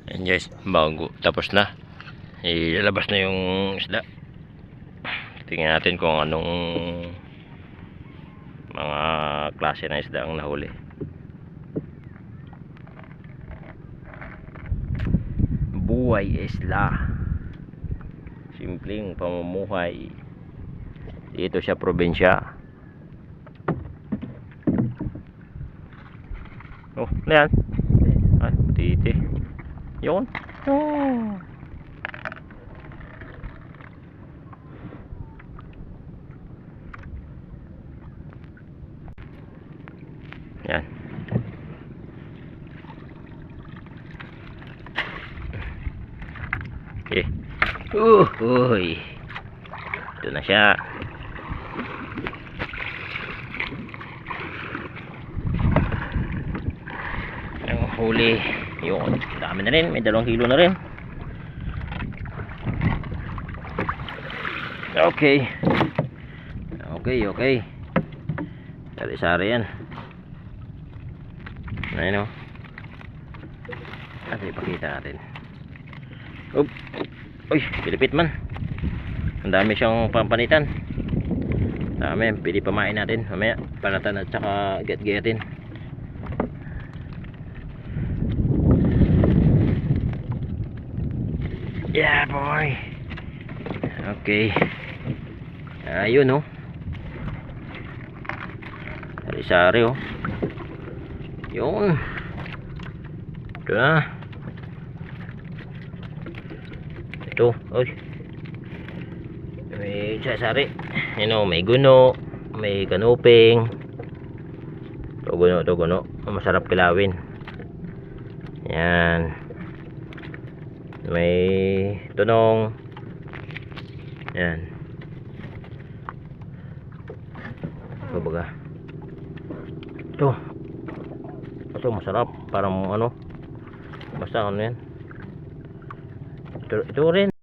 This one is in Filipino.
Ayan guys, bago tapos na. Ilalabas na yung isda. Tingnan natin kung anong mga klase ng isda ang nahuli. Buhay isla. Simpleng pamumuhay dito sa probinsya. Oh, ano yan? Ay, titi. Yun. Oh. Yan. Okay. Uy. Ito na siya. Ang huli. Yun. Dami na rin. May 2 kilo na rin. Okay. Okay. Sari-sari yan. Ayun o. At ipakita natin. Oop. Uy, pilipit man. Ang dami siyang pampanitan. Dami, pwede pamain natin mamaya, panatan at saka get-getin. Yeah boy. Okay. Ayun oh. Sari-sari oh. Yun. Ito na. Ito, oy. May sari. May guno, may kanuping. Ito guno. Masarap kilawin. Yan. May tunong. Yan. Baga. Ito masarap, parang ano. Basta ano yan. Ito rin.